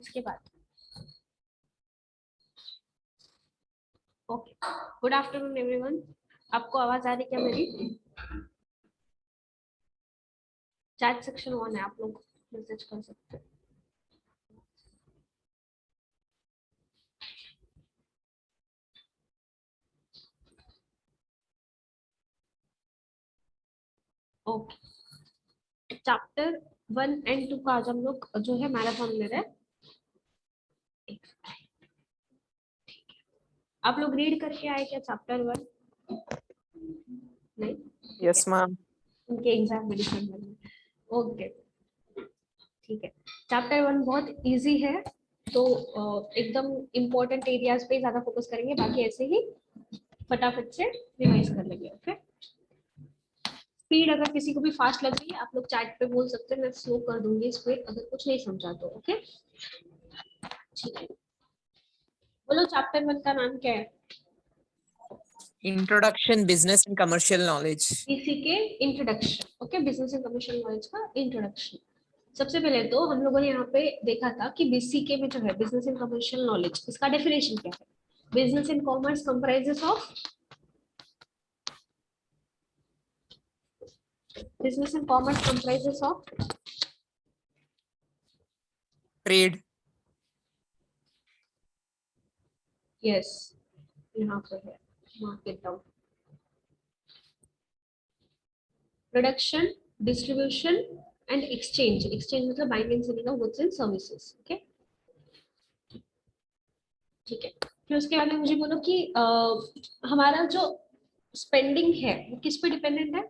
इसके बाद okay, good afternoon everyone. आपको आवाज आ रही क्या मेरी? चैट सेक्शन ऑन है, आप लोग मैसेज कर सकते हैं। ओके, चैप्टर 1 एंड 2 का आज हम लोग जो है मैराथन ले रहे हैं। आप लोग रीड करके आए क्या चैप्टर 1? नहीं? Yes ma'am. उनके एग्जाम में दिसंबर में। ओके ठीक है। चैप्टर 1 बहुत इजी है, तो एकदम इम्पोर्टेंट एरियाज पे ज्यादा फोकस करेंगे, बाकी ऐसे ही फटाफट से रिवाइज कर लेंगे। ओके, स्पीड अगर किसी को भी फास्ट लग रही है आप लोग चैट पे बोल सकते हैं, मैं स्लो कर दूंगी स्पीड अगर कुछ नहीं समझा तो। ओके ठीक है, बोलो चैप्टर 1 का नाम क्या है? Introduction business and commercial knowledge. BC के introduction. Okay, business and commercial knowledge का इंट्रोडक्शन। सबसे पहले तो हम लोगों ने यहाँ पे देखा था कि बीसीके में जो है बिजनेस एंड कमर्शियल नॉलेज, इसका डेफिनेशन क्या है? Business and commerce comprises of business and commerce comprises of trade. yes, यहाँ पे है, mark it down. Production, distribution and exchange. Exchange मतलब buying and selling of goods and services. Okay, ठीक है। फिर उसके बाद में मुझे बोलो कि हमारा जो स्पेंडिंग है वो किस पे डिपेंडेंट है?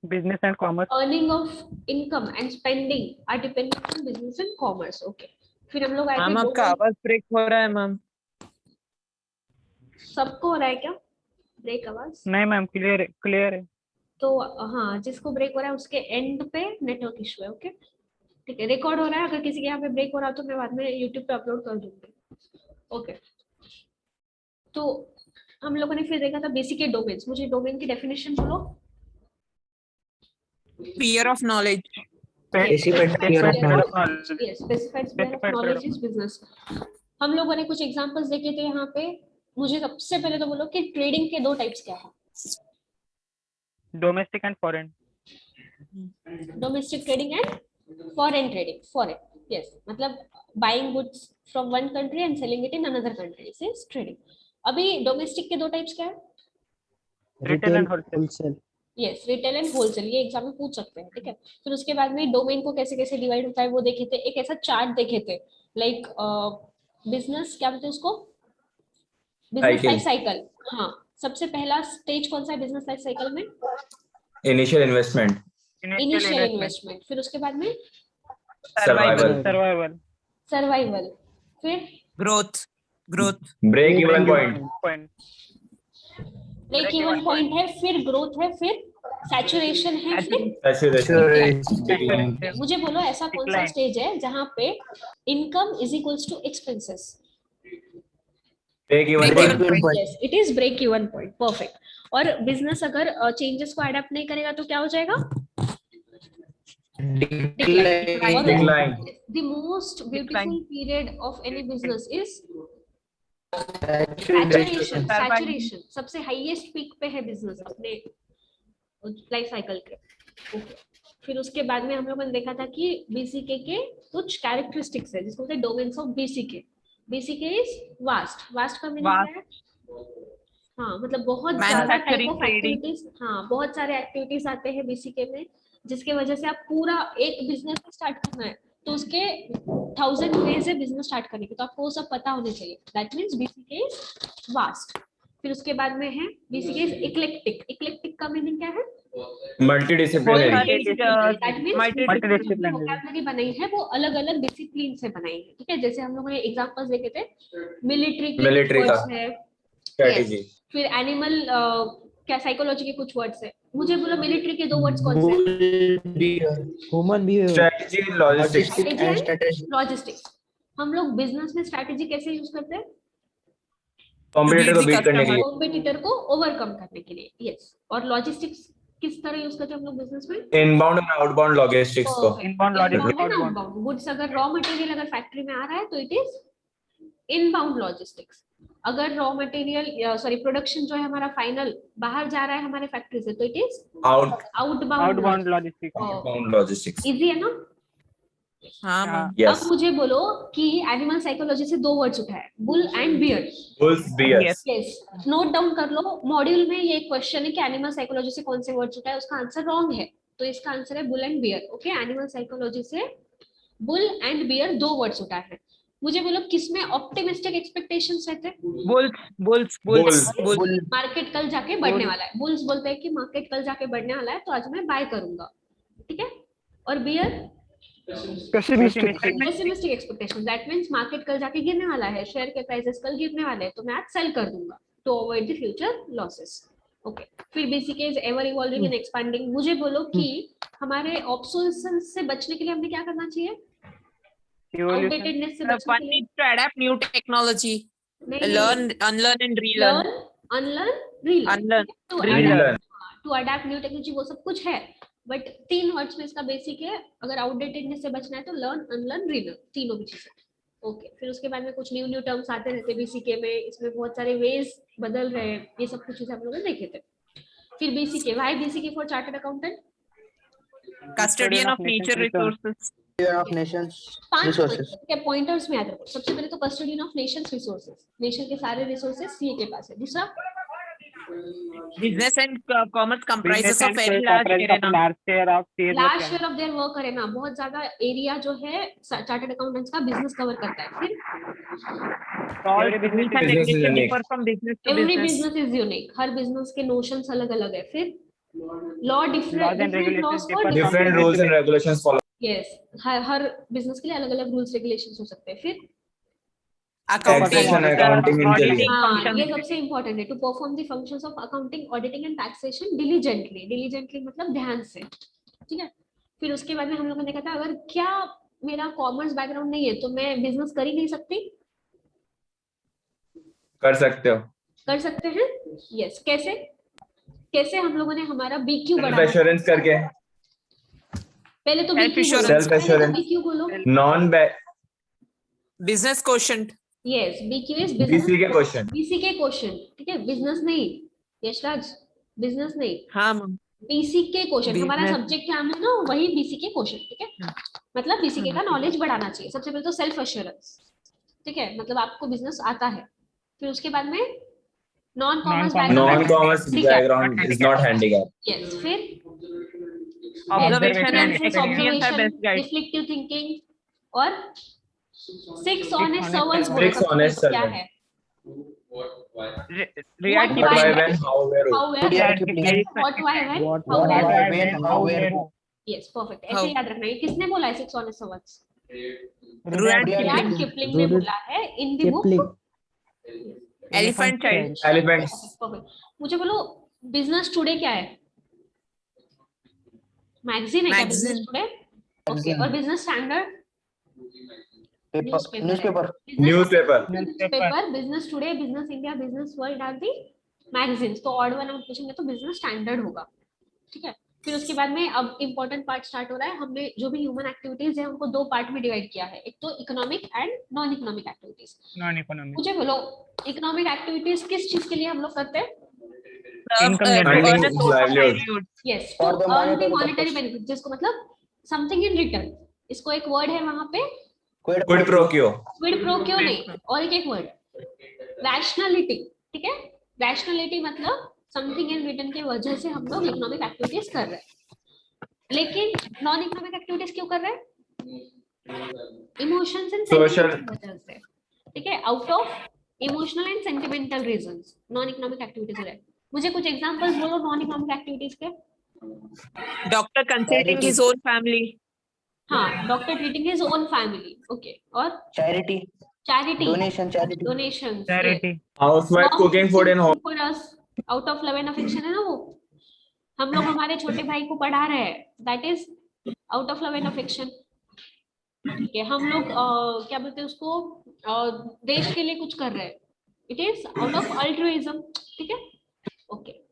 business and commerce. Earning of income and spending are dependent on business and commerce. Okay, फिर हम लोग आए थे मैम आपका आवाज ब्रेक हो रहा है मैम। सबको हो रहा है क्या ब्रेक आवाज? नहीं मैम, क्लियर है। तो हाँ, जिसको ब्रेक हो रहा है उसके एंड पे नेटवर्क इशू है। ओके ठीक है, रिकॉर्ड हो रहा है, अगर किसी के यहाँ पे ब्रेक हो रहा है तो मैं बाद में यूट्यूब पे अपलोड कर दूंगी। ओके, तो हम लोगों ने फिर देखा था बेसिक डोमेन्स। मुझे डोमेन की डेफिनेशन बोलो। Sphere of knowledge. Specified sphere of knowledge. Yes, specified sphere of knowledge is business. हम लोगों ने कुछ एग्जांपल्स देखे थे यहाँ पे। मुझे सबसे पहले तो बोलो कि ट्रेडिंग के दो टाइप्स क्या है? Domestic and foreign. Domestic trading and foreign trading. Foreign, yes, मतलब buying goods from one country and selling it in another country is trading. अभी डोमेस्टिक के दो टाइप्स क्या है? Retail and wholesale. Yes, retail and wholesale, ये exam में पूछ सकते हैं। ठीक है, फिर उसके बाद में डोमेन को कैसे कैसे डिवाइड होता है वो देखे थे। एक ऐसा चार्ट देखे थे, लाइक बिजनेस क्या बोलते हैं उसको, बिजनेस लाइफ साइकिल। हाँ, सबसे पहला स्टेज कौन सा है बिजनेस लाइफ साइकिल में? Initial investment. Initial investment. फिर उसके बाद में सर्वाइवल। सर्वाइवल। फिर growth. Break even point. Break even point है, फिर ग्रोथ है, फिर सैचुरेशन है, फिर मुझे बोलो ऐसा कौन सा स्टेज है जहाँ पे income is equals to expenses? Break even point. Yes, it is break even point. Perfect. और बिजनेस अगर चेंजेस को अडेप्ट नहीं करेगा तो क्या हो जाएगा? Decline. The most beautiful period of any business is saturation. सबसे हाईएस्ट पीक पे है बिजनेस अपने लाइफ साइकिल के। okay. फिर उसके बाद में हम लोगों ने देखा था कि बीसीके के कुछ कैरेक्टरिस्टिक्स है जिसको बोलते हैं domains of BCK. BCK is vast. Vast का मीनिंग क्या है? हाँ, मतलब बहुत ज्यादा टाइप ऑफ एक्टिविटीज। हाँ, बहुत सारे एक्टिविटीज आते हैं बीसीके में, जिसके वजह से आप पूरा एक बिजनेस स्टार्ट करना है तो उसके 1000 वेज है बिजनेस स्टार्ट करने के, तो आपको वो सब पता होने चाहिए। That means BCK is vast. फिर उसके बाद में है बीसीके इज इक्लेक्टिक। इक्लेक्टिक का मीनिंग क्या है? Multidisciplinary. That means multidisciplinary. vocabulary बनाई है वो अलग अलग डिसिप्लिन से बनाई है, ठीक है। जैसे हम लोगों ने एग्जांपल्स देखे थे, मिलिट्री के Military वर्ड्स का। है, Strategy. फिर एनिमल क्या साइकोलॉजी के कुछ वर्ड्स है। मुझे बोलो मिलिट्री के 2 वर्ड्स कौन से हैं? Human behavior. Strategy, logistics. Logistics. हम लोग बिजनेस में स्ट्रैटेजी कैसे यूज करते हैं? Competitor को Beat the beat करने के लिए। कॉम्पिटिटर को ओवरकम करने के लिए, यस। और लॉजिस्टिक्स किस तरह यूज करते हैं हम लोग बिजनेस में? Inbound and outbound logistics को। Inbound logistics, outbound. Outbound goods, अगर रॉ मटेरियल अगर फैक्ट्री में आ रहा है तो इट इज इनबाउंड लॉजिस्टिक्स। अगर रॉ मटेरियल सॉरी प्रोडक्शन जो है हमारा फाइनल बाहर जा रहा है हमारे फैक्ट्री से तो it is outbound Outbound logistics. Outbound logistics. Easy है ना? हाँ मैम। Yes. अब मुझे बोलो कि एनिमल साइकोलॉजी से 2 वर्ड्स उठाए, bull and bear. Bulls, bears. Yes. Yes, note down कर लो। मॉड्यूल में ये क्वेश्चन है कि एनिमल साइकोलॉजी से कौन से वर्ड्स उठाए, उसका आंसर रॉन्ग है, तो इसका आंसर है bull and bear. Okay, animal psychology से बुल एंड बियर 2 वर्ड्स उठाए हैं। मुझे बोलो किसमें ऑप्टिमिस्टिक एक्सपेक्टेशंस रहते हैं? बुल्स। मार्केट कल जाके बढ़ने वाला है, बुल्स बोलते हैं कि मार्केट कल जाके बढ़ने वाला है तो आज मैं बाय करूंगा, ठीक है। और bear Pessimistic. Pessimistic expectations, that means market कल जाके गिरने वाला है, शेयर के प्राइसेस कल गिरने वाले हैं तो मैं आज सेल कर दूंगा to avoid the future losses. Okay, फिर BCK is ever evolving and expanding. मुझे बोलो कि हमारे ऑब्सोलेसेंस से बचने के लिए हमने क्या करना चाहिए? Evolution. आउटडेटेडनेस से बचने One के लिए needs to adapt new technology. Learn, unlearn and relearn. Learn, unlearn, relearn. Unlearn. To Relearn. Adapt new technology वो सब कुछ है, बट 3 वर्ड्स में इसका बेसिक है। अगर आउटडेटेडनेस से बचना है तो लर्न, अनलर्न, रीलर्न, तीनों भी चीजें। ओके, फिर उसके बाद में कुछ न्यू टर्म्स आते रहते हैं बीसीके में, इसमें बहुत सारे वेज बदल रहे हैं, ये सब कुछ चीजें हम लोगों ने देखे थे। फिर BCK, why BCK for chartered accountant? Custodian of nature resources. Of nations. 5 के पॉइंटर्स में याद रखो। सबसे पहले तो custodian of Nations resources, nation के सारे रिसोर्सेज सीए के पास है। दूसरा, Business and commerce comprises of very large large share of large share of their work करे ना, बहुत ज्यादा एरिया जो है चार्टर्ड अकाउंटेंट्स का बिजनेस कवर करता है। फिर All business and Business is regulation unique. differ from business to every business. Business is unique, हर बिजनेस के नोशंस अलग अलग है। फिर law Laws and different regulations laws for differ from Different rules and regulations follow. Yes, हर business के लिए अलग अलग रूल्स रेगुलेशंस हो सकते हैं। फिर Accounting, Taxation, accounting, auditing intelligence. हाँ, ये functions. सबसे इंपॉर्टेंट है, to perform the functions of accounting, auditing and taxation diligently. Diligently मतलब ध्यान से, ठीक है। फिर उसके बाद में हम लोगों ने देखा था अगर क्या मेरा कॉमर्स बैकग्राउंड नहीं है तो मैं बिजनेस कर ही नहीं सकती? कर सकते हो। कर सकते हैं, यस। कैसे कैसे हम लोगों ने हमारा बीक्यू Self बढ़ाया? assurance करके। पहले तो Self बीक्यू assurance. बोलो, Self पहले तो assurance. बीक्यू बोलो। Non Business quotient. Yes, BQ is BC business के क्वेश्चन। बीसी के क्वेश्चन, ठीक है, बिजनेस नहीं यशराज, बिजनेस नहीं, हाँ मैम। बीसी के क्वेश्चन। हमारा Business. सब्जेक्ट नाम है ना वही बीसी के क्वेश्चन, ठीक है। मतलब बीसीके का नॉलेज बढ़ाना चाहिए। सबसे पहले तो सेल्फ एश्योरेंस, ठीक है, मतलब आपको बिजनेस आता है। फिर उसके बाद में non commerce Non-commerce background is not handicap. Yes. फिर Observation and experience are best guides. Reflective thinking और 6 ऑनेस्ट सर्वेंट्स। 6 honest क्या servants. है? Reactive What, why, Why? when, how, where, who. How, where, what, why, when, how, What, where. why, when, how, where, who. Yes, perfect. ऐसे How? याद रखना है। किसने बोला है 6 honest servants? Rudyard Rudyard Kipling ने बोला है in the book Elephant child. Elephants. Perfect. मुझे बोलो बिजनेस टुडे क्या है? मैगजीन है क्या Magazine. Business today? ओके, और business standard? Newspaper. Newspaper. Newspaper, business today, business India, business world are the magazines. तो ऑड वन आउट पूछेंगे तो बिजनेस स्टैंडर्ड होगा, ठीक है। फिर उसके बाद में अब इंपॉर्टेंट पार्ट स्टार्ट हो रहा है। हमने जो भी ह्यूमन एक्टिविटीज है उनको 2 पार्ट में डिवाइड किया है, एक तो economic and non economic activities. Non-economic. मुझे बोलो इकोनॉमिक एक्टिविटीज किस चीज के लिए हम लोग करते हैं? Income Earn generation. a source of Livelihood. livelihood. Yes, For to the earn the monetary monetary purpose. Benefit, जिसको मतलब समथिंग इन रिटर्न। इसको एक वर्ड है वहां पे, Quid pro quo. Quid pro क्यों नहीं, और एक वर्ड रैशनैलिटी, ठीक है। रैशनैलिटी मतलब समथिंग इन रिटर्न के वजह से हम लोग इकोनॉमिक एक्टिविटीज कर रहे हैं। लेकिन नॉन इकोनॉमिक एक्टिविटीज क्यों कर रहे हैं? Emotions and Social. सेंटिमेंट्स की वजह से, ठीक है, out of emotional and sentimental reasons non economic activities हो रहे हैं। मुझे कुछ एग्जांपल्स बोलो नॉन इकोनॉमिक एक्टिविटीज के। Doctor consulting his own family. हाँ, doctor treating his own family, okay, और Charity. Charity, Donation. Charity. Donation, Charity. Housewife cooking food in home. For us, out of love and affection है ना वो, हम लोग हमारे छोटे भाई को पढ़ा रहे हैं, that is out of love and affection. ठीक है, हम लोग क्या बोलते हैं उसको, देश के लिए कुछ कर रहे हैं, it is out of altruism. ठीक है, ओके।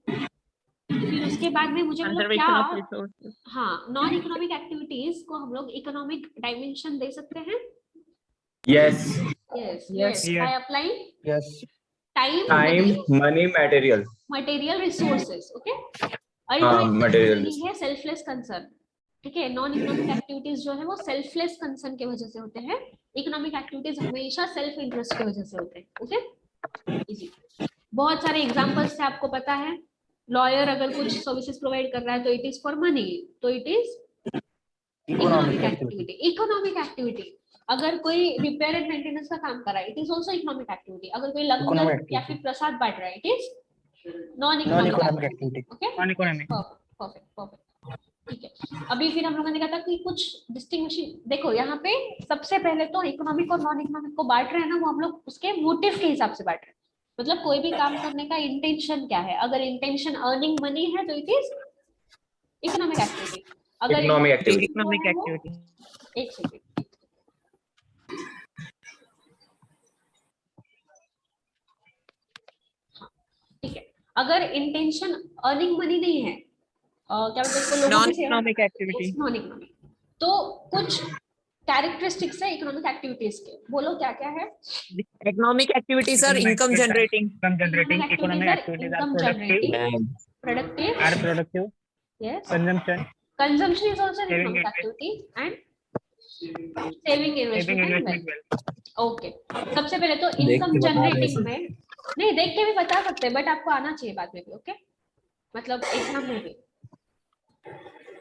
फिर उसके बाद में मुझे मतलब क्या, Conservation of resources. हाँ, नॉन इकोनॉमिक एक्टिविटीज को हम लोग इकोनॉमिक डायमेंशन दे सकते हैं। Yes. Yes, Yes. Yes, by applying Yes. Time, Money, material. Material resources, okay. material है सेल्फलेस कंसर्न। ठीक है, नॉन इकोनॉमिक एक्टिविटीज जो है वो सेल्फलेस कंसर्न की वजह से होते हैं, इकोनॉमिक एक्टिविटीज हमेशा सेल्फ इंटरेस्ट की वजह से होते हैं, ओके। इजी, बहुत सारे एग्जांपल्स से आपको पता है, लॉयर अगर कुछ सर्विसेज प्रोवाइड कर रहा है तो इट इज फॉर मनी, तो it is economic activity. Economic activity, अगर कोई रिपेयर एंड मेंटेनेंस का काम कर रहा है, it is also economic activity. अगर कोई लंगर या फिर प्रसाद बांट रहा है, it is non economic activity, okay. Non-economic. Perfect, perfect. ठीक है, अभी फिर हम लोगों ने देखा था कि कुछ डिस्टिंग्विशिंग, देखो यहाँ पे सबसे पहले तो इकोनॉमिक और नॉन इकोनॉमिक को बांट रहे हैं ना, वो हम लोग उसके मोटिव के हिसाब से बांट रहे हैं, मतलब कोई भी काम करने का इंटेंशन क्या है। अगर इंटेंशन अर्निंग मनी है तो इट इज इकोनॉमिक एक्टिविटी। अगर Economic activity. Economic activity. एक सेकंड, ठीक है, अगर इंटेंशन अर्निंग मनी नहीं है, क्या बोलते हैं उसको, लोगों की सेवा, Non-economic activity. Non economic. तो कुछ कैरेक्टरिस्टिक्स है इकोनॉमिक एक्टिविटीज के, बोलो क्या क्या है। Economic activities are income generating. Income generating. Economic are activities are income productive. generating, productive, Are productive. yes, Consumption. consumption is also an Saving economic investment. activity, and saving Saving investment and investment wealth, well. Okay. सबसे पहले तो income generating में, नहीं देख के भी बता सकते हैं, बट आपको आना चाहिए बाद में भी, ओके, मतलब एग्जाम में भी।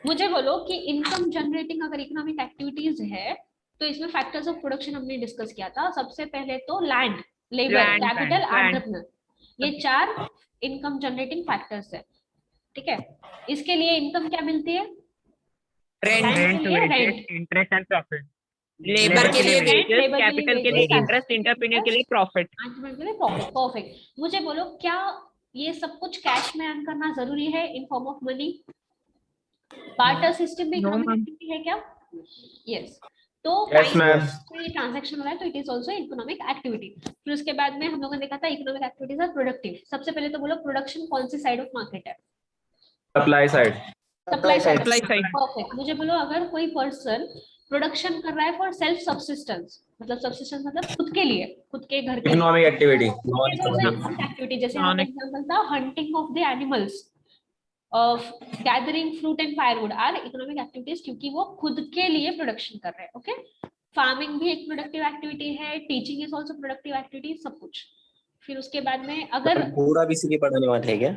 मुझे बोलो कि इनकम जनरेटिंग अगर इकोनॉमिक एक्टिविटीज है तो इसमें फैक्टर्स ऑफ प्रोडक्शन हमने डिस्कस किया था। सबसे पहले तो land, labour, Land, capital, land. Entrepreneur, ये 4 इनकम जनरेटिंग फैक्टर्स है। ठीक है, इसके लिए इनकम क्या मिलती है, Rent. Rent, के लिए wages, rent, interest and profit. Labor के लिए Rent, wages, labor के लिए capital के wages, लिए interest, entrepreneur के लिए profit. एंटरप्रेन्योर के लिए प्रॉफिट। परफेक्ट। मुझे बोलो क्या ये सब कुछ कैश में अर्न करना जरूरी है in form of money? Barter system में No, इकोनॉमिक ma'am. एक्टिविटी है क्या? यस। तो Yes, ma'am. कोई ट्रांजैक्शन हो रहा है तो it is also economic activity. फिर उसके बाद में हम लोगों ने देखा था इकोनॉमिक एक्टिविटीज आर प्रोडक्टिव। सबसे पहले तो बोलो प्रोडक्शन कौन सी साइड ऑफ मार्केट है? Supply side. Supply side. Supply side. Perfect. मुझे बोलो अगर कोई पर्सन प्रोडक्शन कर रहा है फॉर सेल्फ सब्सिस्टेंस, मतलब सब्सिस्टेंस मतलब खुद के लिए, खुद के घर के लिए, Economic activity. एक्टिविटी, जैसे यहाँ पे एग्जांपल था hunting of the animals, of gathering fruit and firewood are economic activities, क्योंकि वो खुद के लिए प्रोडक्शन कर रहे हैं। ओके, फार्मिंग भी एक प्रोडक्टिव एक्टिविटी है, teaching is also productive activity, सब कुछ। फिर उसके बाद में अगर पूरा भी इसीलिए पढ़ाने वाले हैं क्या?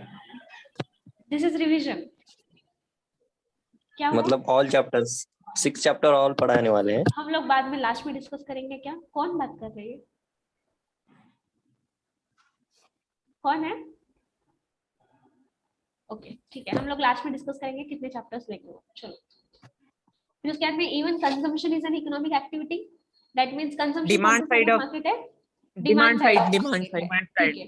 दिस इज रिवीजन, क्या हुआ? मतलब ऑल चैप्टर्स 6 चैप्टर ऑल पढ़ाने वाले हैं। हम लोग बाद में लास्ट में डिस्कस करेंगे। क्या कौन बात कर रही है? कौन है? ओके ठीक है, हम लोग लास्ट में डिस्कस करेंगे कितने चैप्टर्स लेंगे। चलो, फिर उसके बाद में even consumption is an economic activity, that means consumption Demand side of- market है, Demand side. ठीक है,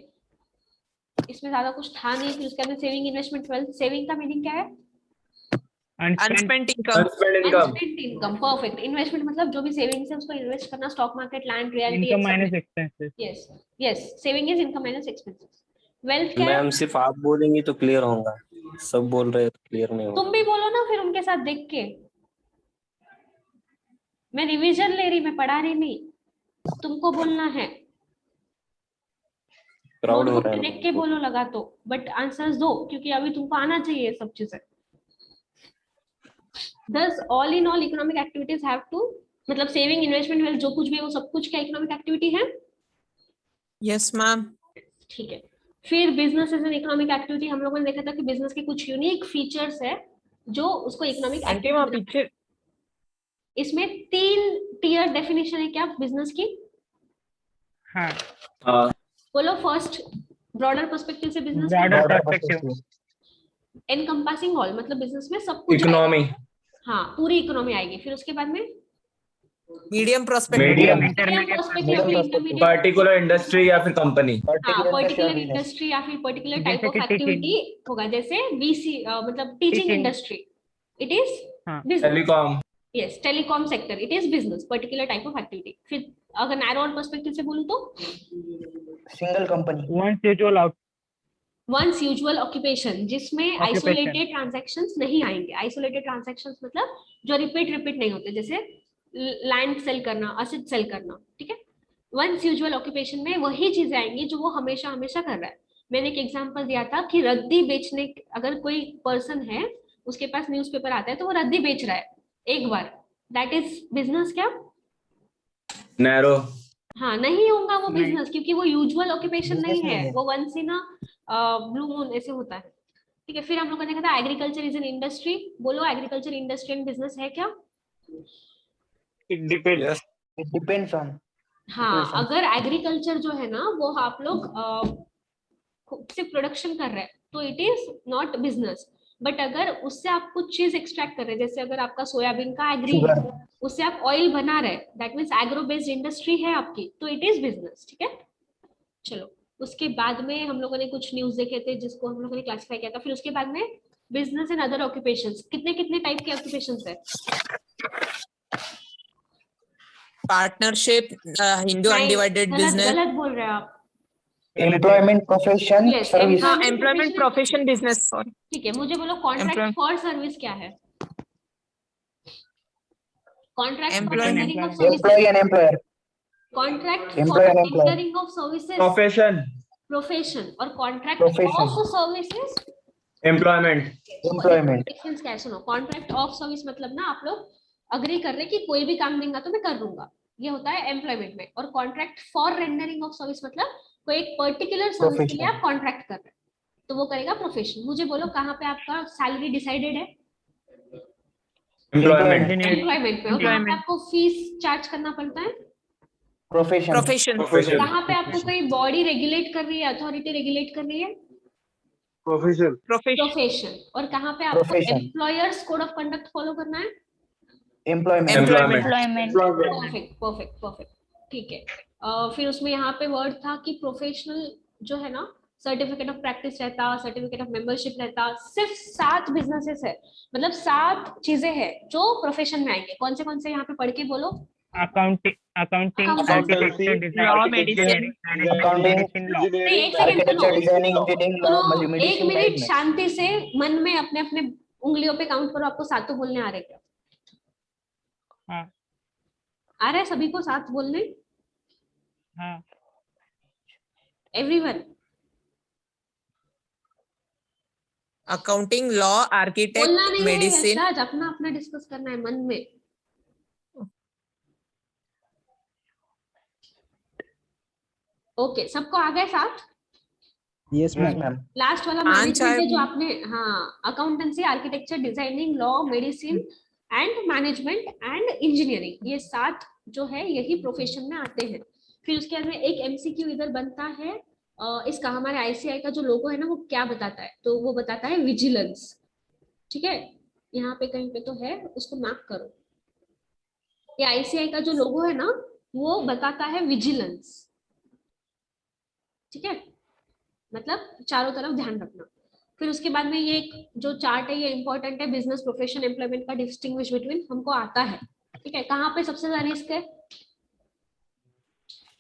इसमें ज्यादा कुछ था नहीं। फिर उसके बाद में सेविंग, इन्वेस्टमेंट, वेल्थ। सेविंग का मीनिंग क्या है? Unspent income. Unspent income. Unspent income. Perfect. Investment मतलब जो भी सेविंग्स है उसको इन्वेस्ट करना, stock market, land, reality. Income minus expenses. यस यस, saving is income minus expenses. Wealth क्या है? मैम सिर्फ आप बोलेंगी तो क्लियर होगा, सब बोल रहे हैं तो क्लियर नहीं होगा। तुम भी बोलो ना फिर उनके साथ देख के। मैं रिवीजन ले रही, मैं पढ़ा रही नहीं, तुमको बोलना है। प्राउड हो रहा है देख के बोलो लगा तो, बट आंसर्स दो, क्योंकि अभी तुमको आना चाहिए ये सब चीजें। Does all in all economic activities have to, मतलब सेविंग, इन्वेस्टमेंट, वेल्थ जो कुछ भी है वो सब कुछ क्या इकोनॉमिक एक्टिविटी है? Yes, ma'am. ठीक है। फिर business is an economic activity. हम लोगों ने देखा था कि बिजनेस के कुछ यूनिक फीचर्स है जो उसको इकोनॉमिक आंटी वहाँ एक्टिविटी। पीछे इसमें 3 टियर डेफिनेशन है क्या बिजनेस की? हाँ, बोलो फर्स्ट, ब्रॉडर पर्सपेक्टिव से business. broader perspective. Encompassing all मतलब बिजनेस में सब कुछ इकोनॉमी आएगा। हाँ, पूरी इकोनॉमी आएगी। फिर उसके बाद में medium prospect, medium Intermediate perspective या फिर prospective. इंटरमीडिएट, पर्टिकुलर इंडस्ट्री या फिर कंपनी। हाँ Particular industry particular or business. Industry या फिर पर्टिकुलर टाइप जैसे ऑफ कि teaching. एक्टिविटी होगा, जैसे बीसी मतलब teaching Teaching. Industry, it is हाँ. Business. Telecom yes, telecom sector, it is business, particular type of activity. फिर अगर नैरो और पर्सपेक्टिव से बोलूं तो Single company. Once usual out. Once usual occupation, जिसमें Occupation. आइसोलेटेड ट्रांजैक्शंस नहीं आएंगे। आइसोलेटेड ट्रांजैक्शंस मतलब जो रिपीट नहीं होते, जैसे लैंड सेल करना, असेट सेल करना, ठीक है। वंस यूजुअल ऑक्यूपेशन में वही चीजें आएंगी जो वो हमेशा हमेशा कर रहा है। मैंने एक एग्जांपल दिया था कि रद्दी बेचने, अगर कोई पर्सन है उसके पास न्यूज़पेपर आता है तो वो रद्दी बेच रहा है एक बार, दैट इज बिजनेस क्या? नैरो हाँ, नहीं होगा वो नहीं। बिजनेस, क्योंकि वो यूजुअल ऑक्यूपेशन Business नहीं नहीं है, है। वो वंस इन ब्लू मून ऐसे होता है, ठीक है। फिर हम लोगों ने देखा था एग्रीकल्चर इज एन इंडस्ट्री। बोलो एग्रीकल्चर इंडस्ट्री एंड बिजनेस है क्या? It depends. Yes. It depends on. हाँ, Situation. अगर एग्रीकल्चर जो है ना वो आप लोग सिर्फ प्रोडक्शन कर रहे हैं तो it is not business. But अगर उससे आप कुछ चीज एक्सट्रैक्ट कर रहे हैं, जैसे अगर आपका सोयाबीन का एग्री है, Sugar. उससे आप ऑयल बना रहे हैं, that means agro based industry है आपकी, तो इट इज बिजनेस, ठीक है। चलो, उसके बाद में हम लोगों ने कुछ न्यूज देखे थे जिसको हम लोगों ने क्लासिफाई किया था। फिर उसके बाद में बिजनेस एंड अदर ऑक्यूपेशंस, कितने कितने टाइप के ऑक्यूपेशंस है? partnership, Hindu नहीं, undivided गलत business. गलत बोल रहे हैं आप। Employment, profession, Yes, service. हाँ, Employment, employment, profession, business. Sorry. ठीक है, मुझे बोलो कॉन्ट्रैक्ट Employment. फॉर सर्विस क्या है? Contract for Employment. Rendering of Employee services, and employer. Contract for Employee and employer. Rendering of services profession profession, और contract Profession. Of services employment Employment. Difference क्या है? सुनो, कॉन्ट्रैक्ट ऑफ सर्विस मतलब ना आप लोग अग्री कर रहे हैं कि कोई भी काम देंगे तो मैं कर दूंगा, ये होता है एम्प्लॉयमेंट में। और contract for rendering of service मतलब कोई एक पर्टिकुलर सर्विस के लिए Profession. आप कॉन्ट्रैक्ट कर रहे हैं, तो वो करेगा प्रोफेशन। मुझे बोलो कहाँ पे आपका सैलरी डिसाइडेड है? एम्प्लॉयमेंट एम्प्लॉयमेंट पे। और कहाँ पे Employment. आपको फीस चार्ज करना पड़ता है? Profession. Profession. प्रोफेशन कहाँ पे आपको कोई बॉडी रेगुलेट कर रही है, अथॉरिटी रेगुलेट कर रही है? Profession. प्रोफेशन। और कहाँ पे आपको Profession. Employers code of conduct follow करना है? Employment. Employment perfect perfect perfect, ठीक है। फिर उसमें यहाँ पे वर्ड था कि प्रोफेशनल जो है ना, सर्टिफिकेट ऑफ प्रैक्टिस रहता, सर्टिफिकेट ऑफ मेंबरशिप रहता। सिर्फ 7 बिजनेसेस है, मतलब 7 चीजें हैं जो प्रोफेशन में आएंगे। कौन से यहाँ पे पढ़ के बोलो? Accounting, Accountancy, architecture, design, law, medicine, accounting, medicine, law. नहीं, एक सेकंड Architecture, सुनो designing, engineering, law, सुनो, एक medicine, मिनट management. शांति से मन में अपने अपने उंगलियों पे काउंट करो। आपको 7 तो बोलने आ रहे क्या? हाँ, आ रहा है सभी को 7 बोलने? हाँ. एवरीवन? accounting, law, architect, बोलना नहीं है medicine. यशराज, अपना अपना डिस्कस करना है मन में। ओके, सबको आ गए 7? Yes, ma'am. लास्ट वाला पांच मैनेजमेंट है जो आए। आपने, हाँ, accountancy, architecture, designing, law, medicine and management and engineering, ये 7 जो है यही प्रोफेशन में आते हैं। फिर उसके बाद में एक एमसीक्यू इधर बनता है, इसका हमारे आईसीआई का जो लोगो है ना वो क्या बताता है? तो वो बताता है विजिलेंस, ठीक है। यहाँ पे कहीं पे तो है, उसको मार्क करो। ये आईसीआई का जो लोगो है ना वो बताता है विजिलेंस, ठीक है। मतलब चारों तरफ ध्यान रखना। फिर उसके बाद में ये एक जो चार्ट है ये इंपॉर्टेंट है, बिजनेस, प्रोफेशन, एम्प्लॉयमेंट का डिस्टिंग्विश बिटवीन हमको आता है, ठीक है। कहाँ पे सबसे ज्यादा रिस्क है?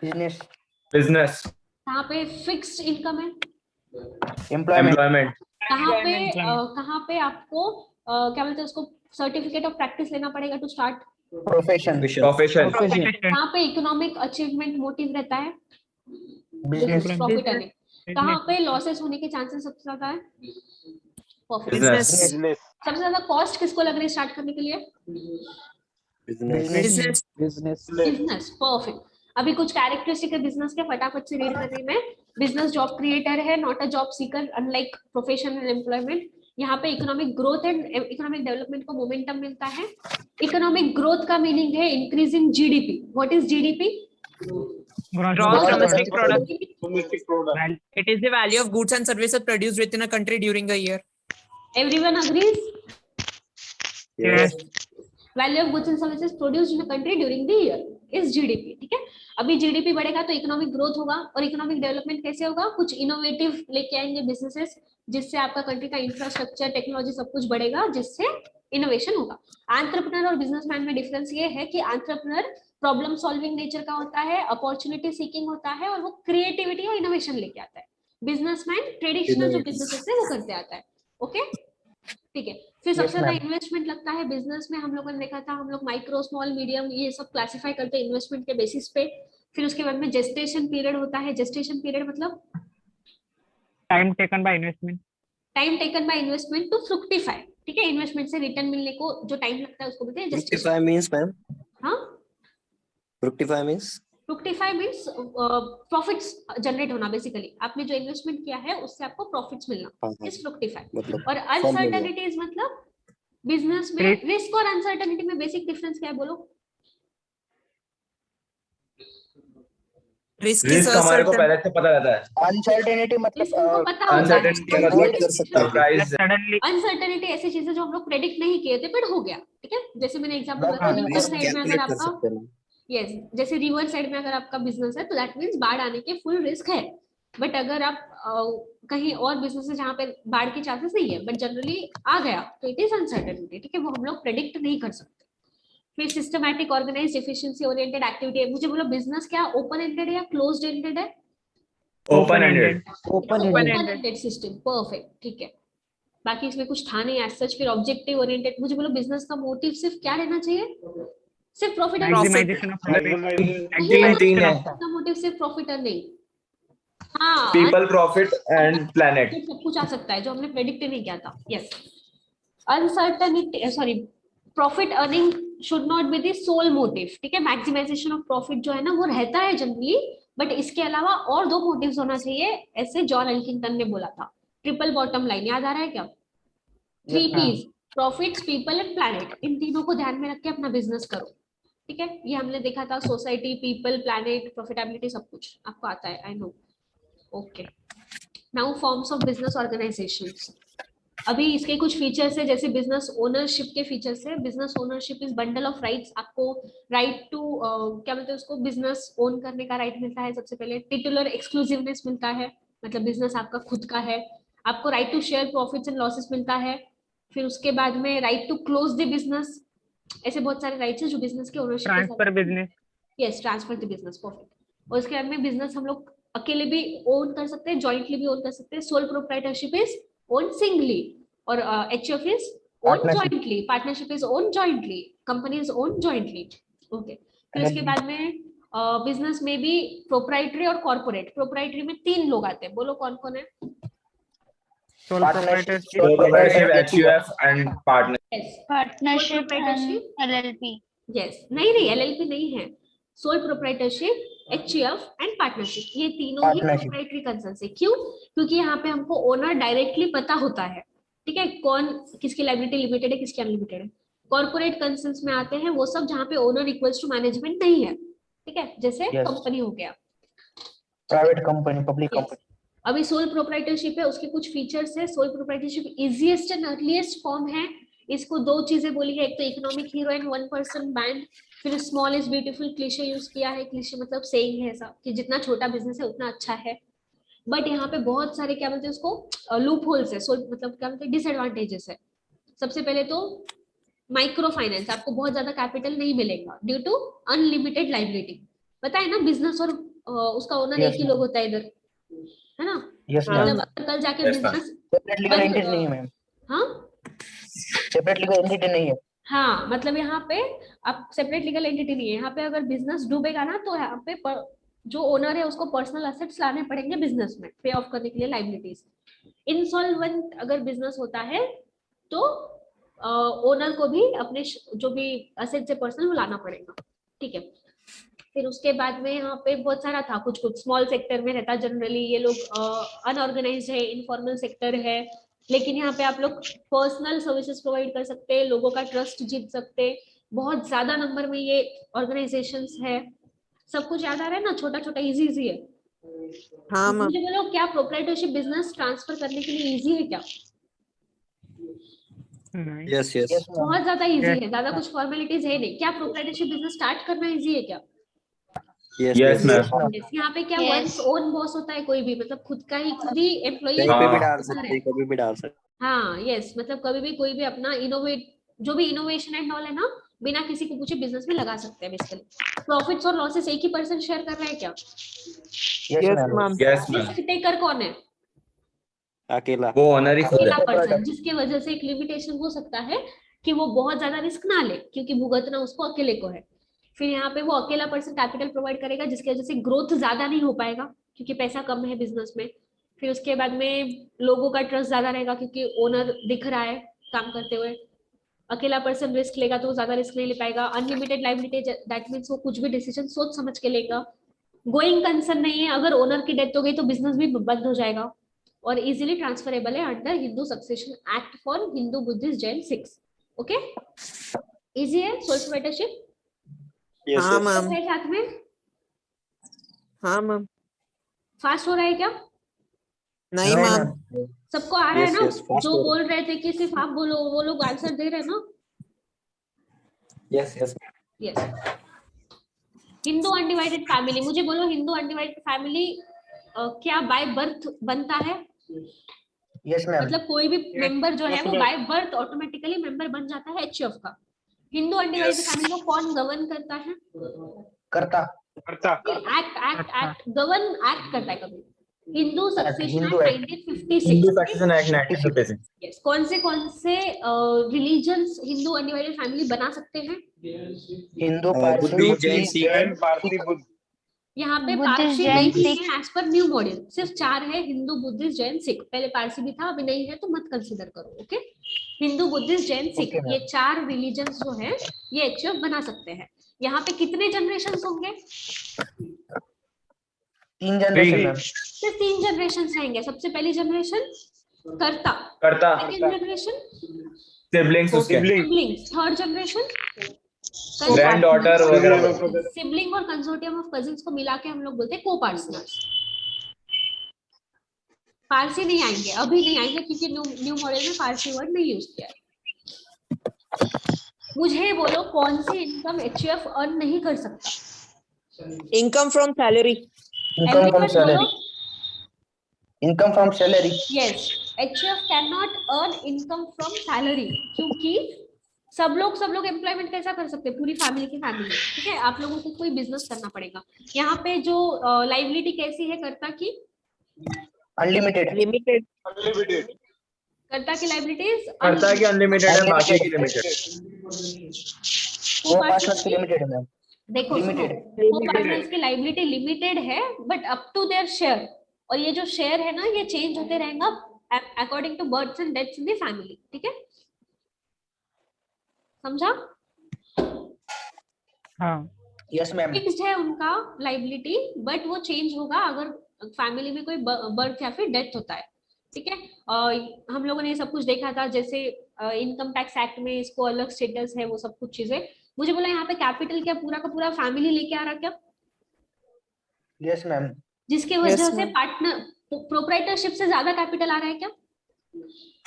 Business. बिजनेस कहाँ पे फिक्स्ड इनकम है? Employment. एम्प्लॉयमेंट कहाँ पे आपको क्या बोलते हैं उसको, सर्टिफिकेट ऑफ प्रैक्टिस लेना पड़ेगा टू स्टार्ट? Profession. प्रोफेशन कहाँ पे इकोनॉमिक अचीवमेंट मोटिव रहता है? Business. Profit earning. कहाँ पे लॉसेस होने के चांसेस सबसे ज्यादा है? प्रॉफिट। बिजनेस सबसे ज्यादा कॉस्ट किसको लग रही है स्टार्ट करने के लिए? Business. Business, perfect. अभी कुछ कैरेक्टरिस्टिक है बिजनेस के, फटाफट से रीड कर रही मैं। बिजनेस जॉब क्रिएटर है, not a job seeker, unlike profession and employment. यहाँ पे economic growth and economic development को मोमेंटम मिलता है। इकोनॉमिक ग्रोथ का मीनिंग है increasing GDP. What is GDP? Gross domestic product. Well, It is the value of goods and services produced within a country during a year. Everyone agrees? Yes. Value of goods and services produced in a country during the year is GDP. ठीक है, अभी GDP बढ़ेगा तो economic growth होगा, और economic development कैसे होगा? कुछ इनोवेटिव लेके आएंगे बिजनेसेस, जिससे आपका कंट्री का इंफ्रास्ट्रक्चर, टेक्नोलॉजी सब कुछ बढ़ेगा, जिससे इनोवेशन होगा. एंटरप्रेन्योर और बिजनेसमैन में डिफरेंस ये है कि एंटरप्रेन्योर प्रॉब्लम सॉल्विंग नेचर का होता है, अपॉर्चुनिटी सीकिंग होता है, और वो क्रिएटिविटी और इनोवेशन लेके आता है. बिजनेसमैन ट्रेडिशनल जो बिजनेसेस है वो करते आता है. ओके, ठीक है. फिर सबसे ज्यादा इन्वेस्टमेंट लगता है बिजनेस में. हम लोगों ने देखा था, हम लोग माइक्रो, स्मॉल, मीडियम ये सब क्लासिफाई करते हैं इन्वेस्टमेंट के बेसिस पे. फिर उसके बाद में जेस्टेशन पीरियड होता है. जेस्टेशन पीरियड मतलब Time taken by investment. Time taken by investment to fructify. ठीक है, इन्वेस्टमेंट से रिटर्न मिलने को जो टाइम लगता है उसको बोलते हैं जेस्टेशन. Fructify means, ma'am. हाँ, Fructify means. Fructify means profits generate होना. बेसिकली आपने जो इन्वेस्टमेंट किया है उससे आपको प्रॉफिट्स मिलना हाँ, इज फ्रुक्टिफाई. मतलब और अनसर्टेनिटीज मतलब बिजनेस में रिस्क और अनसर्टेनिटी में बेसिक डिफरेंस क्या है बोलो? Risk is रिस्क हमारे को certain. पहले से पता रहता है. अनसर्टेनिटी रिस्क मतलब हमको पता होता है. अनसर्टेनिटी मतलब avoid कर सकते हैं. सरप्राइज. Suddenly. अनसर्टेनिटी ऐसी चीजें जो हम लोग प्रेडिक्ट नहीं किए थे बट हो गया. ठीक है, जैसे मैंने एग्जांपल हाँ, बताया, रिवर risk साइड में अगर calculate कर आपका, सकते हैं. यस, जैसे रिवर साइड में अगर आपका बिजनेस है तो दैट मींस बाढ़ आने के फुल रिस्क है. बट अगर आप कहीं और बिजनेस है जहाँ पे बाढ़ के चांसेस नहीं है बट जनरली आ गया तो इट इज अनसर्टेनिटी. ठीक है, वो हम लोग प्रेडिक्ट नहीं कर सकते. फिर systematic, organised, efficiency oriented activity है. मुझे बोलो बिजनेस क्या ओपन एंडेड या क्लोज्ड एंडेड है? Open ended. Open open ended. Ended system. Perfect, ठीक है. बाकी इसमें कुछ था नहीं एज सच. फिर ऑब्जेक्टिव ओरिएंटेड. मुझे बोलो बिजनेस का मोटिव सिर्फ क्या रहना चाहिए? सिर्फ profit and Maximization of profit. तीन है. का मोटिव सिर्फ प्रॉफिट एंड नहीं. हाँ, पीपल, प्रॉफिट एंड प्लैनेट. सब कुछ आ सकता है जो हमने प्रेडिक्ट नहीं किया था. Yes, uncertainty, sorry, profit earning should not be the sole motive. ठीक है, मैक्सिमाइजेशन ऑफ प्रॉफिट जो है ना वो रहता है जनरली, बट इसके अलावा और दो मोटिव्स होना चाहिए, ऐसे जॉन एल्किंगटन ने बोला था. ट्रिपल बॉटम लाइन याद आ रहा है क्या? 3 P's, profits, people and planet. इन तीनों को ध्यान में रख के अपना बिजनेस करो. ठीक है, ये हमने देखा था. सोसाइटी, पीपल, प्लैनेट, प्रॉफिटेबिलिटी, सब कुछ आपको आता है. I know. Okay, now forms of business organisations. अभी इसके कुछ फीचर्स है, जैसे बिजनेस ओनरशिप के फीचर्स है. Business ownership is bundle of rights. आपको राइट टू क्या बोलते हैं उसको, बिजनेस ओन करने का राइट मिलता है. सबसे पहले टिटुलर एक्सक्लूसिवनेस मिलता है, मतलब बिजनेस आपका खुद का है. आपको right to share profits and losses मिलता है. फिर उसके बाद में right to close the business. ऐसे बहुत सारे राइट्स है जो बिजनेस के ownership. Transfer business. Yes, transfer the business. Perfect. और उसके बाद में बिजनेस हम लोग अकेले भी ओन कर सकते हैं, जॉइंटली भी ओन कर सकते हैं. Sole proprietorship is own singly, और HF is own Partnership. Jointly. Partnership is own jointly. Company is own jointly. Okay. फिर उसके बाद में बिजनेस में भी प्रोप्राइटरी और कॉर्पोरेट. प्रोप्राइटरी में 3 लोग आते हैं, बोलो कौन कौन है? Sole proprietorship. Proprietorship, HUF and partner. Yes, partnership proprietorship. And LLP. Yes, नहीं एलएलपी नहीं है. Sole proprietorship, HUF and partnership, ये तीनों ही Partnership. प्रोप्राइटरी कंसर्न्स है. क्यों? क्योंकि यहाँ पे हमको ओनर डायरेक्टली पता होता है. ठीक है, कौन किसकी लायबिलिटी लिमिटेड है, किसकी अनलिमिटेड है. कॉर्पोरेट कंसर्न्स में आते हैं वो सब जहाँ पे ओनर इक्वल्स टू मैनेजमेंट नहीं है. ठीक है, जैसे Yes. कंपनी हो गया. Private company, public Yes. Company. अभी सोल प्रोप्राइटरशिप है, उसके कुछ फीचर्स है. Sole proprietorship easiest and earliest form है. इसको 2 चीजें बोली है, एक तो economic hero and 1 person band. फिर small is beautiful cliche use किया है. क्लीशे मतलब सेइंग है ऐसा कि जितना छोटा बिजनेस है उतना अच्छा है. बट यहाँ पे बहुत सारे क्या बोलते हैं उसको, लूप होल्स है. सोल मतलब क्या बोलते हैं, डिसएडवांटेजेस है. सबसे पहले तो माइक्रो फाइनेंस, आपको बहुत ज्यादा कैपिटल नहीं मिलेगा ड्यू टू अनलिमिटेड लाइबिलिटी. पता है ना, बिजनेस और उसका ओनर Yes, एक ही ma'am. लोग होता है इधर, है ना. Yes ma'am. मतलब अगर कल जाके Yes, ma'am. Business, separate legal entity नहीं है मैम. हाँ सेपरेट लीगल एंटिटी नहीं है. हाँ, मतलब यहाँ पे आप सेपरेट लीगल एंटिटी नहीं है. यहाँ पे अगर बिजनेस डूबेगा ना तो यहाँ पे जो ओनर है उसको पर्सनल एसेट्स लाने पड़ेंगे बिजनेस में पे ऑफ करने के लिए लाइबिलिटीज. इंसॉल्वेंट अगर बिजनेस होता है तो ओनर को भी अपने जो भी एसेट्स है पर्सनल वो लाना पड़ेगा. ठीक है. फिर उसके बाद में यहाँ पे बहुत सारा था, कुछ स्मॉल सेक्टर में रहता जनरली. ये लोग अनऑर्गेनाइज्ड है, इनफॉर्मल सेक्टर है. लेकिन यहाँ पे आप लोग पर्सनल सर्विसेज प्रोवाइड कर सकते हैं, लोगों का ट्रस्ट जीत सकते हैं. बहुत ज्यादा नंबर में ये ऑर्गेनाइजेशंस है. सब कुछ याद आ रहा है ना, छोटा छोटा इजी है. हाँ मैम. मुझे बोलो क्या प्रोप्राइटरशिप बिजनेस ट्रांसफर करने के लिए इजी है क्या? नहीं Yes, yes. Yes, ma'am. बहुत ज्यादा इजी Yes. है, ज्यादा कुछ फॉर्मेलिटीज है नहीं। क्या प्रोप्राइटरशिप बिजनेस स्टार्ट करना इजी है क्या? Yes, Yes, yes. ma'am. Yes, ma'am. Yes, यहाँ पे क्या Yes. वंस ओन बॉस होता है कोई भी, मतलब खुद ही एम्प्लॉई कहीं पे भी हाँ। डाल सकते हैं, कभी भी डाल सकते हाँ यस, मतलब कभी भी कोई भी अपना इनोवेट, जो भी इनोवेशन एंड ऑल है ना, बिना किसी को पूछे बिजनेस में लगा सकते हैं बेसिकली। प्रॉफिट्स और लॉसेस एक ही पर्सन शेयर कर रहा है क्या? Yes, ma'am. Yes, ma'am. Risk taker कौन है? हैं। अकेला। वो ओनर ही खुद अकेला है। पर्सन, जिसके वजह से एक लिमिटेशन हो सकता है कि वो बहुत ज्यादा रिस्क ना ले, क्योंकि भुगतना उसको अकेले को है। फिर यहाँ पे वो अकेला पर्सन कैपिटल प्रोवाइड करेगा, जिसकी वजह से ग्रोथ ज्यादा नहीं हो पाएगा क्योंकि पैसा कम है बिजनेस में। फिर उसके बाद में लोगों का ट्रस्ट ज्यादा रहेगा क्योंकि ओनर दिख रहा है काम करते हुए। अकेला पर्सन रिस्क लेगा तो वो ज्यादा रिस्क नहीं ले पाएगा। अनलिमिटेड लाइबिलिटी, दैट मीन्स वो कुछ भी डिसीजन सोच समझ के लेगा। गोइंग कंसर्न नहीं है, अगर ओनर की डेथ हो गई तो बिजनेस भी बंद हो जाएगा। और इजीली ट्रांसफरेबल है under Hindu succession act for Hindu Buddhist Jain six. Okay, easy है सोल प्रोप्राइटरशिप। Yes, हाँ yes. मैम, है साथ में हाँ मैम। फास्ट हो रहा है क्या? नहीं No, मैम, ma'am. सबको आ रहा है Yes, ना? yes, fast जो हो रहा बोल रहे थे कि सिर्फ आप बोलो, वो लोग आंसर दे रहे हैं ना? Yes, yes. Yes. Hindu undivided family, मुझे बोलो हिंदू अनडिवाइडेड फैमिली क्या बाय बर्थ बनता है? Yes, ma'am. मतलब कोई भी मेंबर जो है Yes, वो ma'am. By birth automatically member बन जाता है एचयूएफ का। Hindu undivided Yes. फैमिली को कौन गवर्न करता है? करता. करता act act act govern act करता है कभी। Hindu succession Hindu act act. 1956। Hindu succession act 1956। Yes, कौन से रिलीजन्स हिंदू अनडिवाइडेड फैमिली बना सकते हैं? हिंदू बुद्ध, पारसी जैन, सिख। जैन पारसी बुद्ध यहाँ पे बुद्धिस्ट, पारसी जैन, नहीं सिख। है एज पर न्यू मॉडल, सिर्फ 4 है, हिंदू बुद्धिस्ट जैन सिख। पहले पारसी भी था, अभी नहीं है तो मत कंसीडर करो। Okay, Hindu Buddhist Jain Sikh, Okay, ma'am. ये 4 रिलीजन्स जो है ये एचयूएफ बना सकते हैं। यहाँ पे कितने जनरेशन होंगे? 3 जनरेशन, Three. मैम. सिर्फ 3 जनरेशन रहेंगे। सबसे पहली जनरेशन कर्ता, करता सेकंड जनरेशन सिबलिंग्स उसके, सिबलिंग्स, थर्ड जनरेशन ग्रैंडडॉटर वगैरह। सिबलिंग और कंसोर्टियम ऑफ कजिन्स को मिला के हम लोग बोलते हैं को पार्टनर्स। पारसी नहीं आएंगे, अभी नहीं आएंगे क्योंकि न्यू मॉडल में पारसी वर्ड नहीं यूज किया है। मुझे बोलो कौन सी इनकम एचयूएफ अर्न नहीं कर सकता? Income from salary. Income from salary. Income from salary. Yes, HUF can not earn income from salary क्योंकि सब लोग एम्प्लॉयमेंट कैसा कर सकते हैं? पूरी फैमिली की फैमिली, ठीक है। आप लोगों को कोई बिजनेस करना पड़ेगा। यहाँ पे जो लाइबिलिटी कैसी है कर्ता की? अनलिमिटेड. लिमिटेड। कर्ता की लाइबिलिटीज करता की अनलिमिटेड है, बाकी की लिमिटेड। वो पार्टनर्स की लिमिटेड है, मैम. देखो Limited. को पार्टनर्स की लाइबिलिटी लिमिटेड है but up to their share, और ये जो शेयर है ना ये चेंज होते रहेगा according to births and deaths in the family, ठीक है? समझा? हाँ यस, मैम. फिक्स्ड है उनका लाइबिलिटी, बट वो चेंज होगा अगर फैमिली में कोई बर्थ या फिर डेथ होता है, ठीक है? हम लोगों ने ये सब कुछ देखा था, जैसे इनकम टैक्स एक्ट में इसको अलग स्टेटस है, वो सब कुछ चीजें। मुझे बोला यहाँ पे कैपिटल क्या पूरा का पूरा फैमिली लेके आ रहा क्या? Yes, ma'am. जिसके वजह Yes, से ma'am. पार्टनर प्रोप्राइटरशिप से ज्यादा कैपिटल आ रहा है क्या?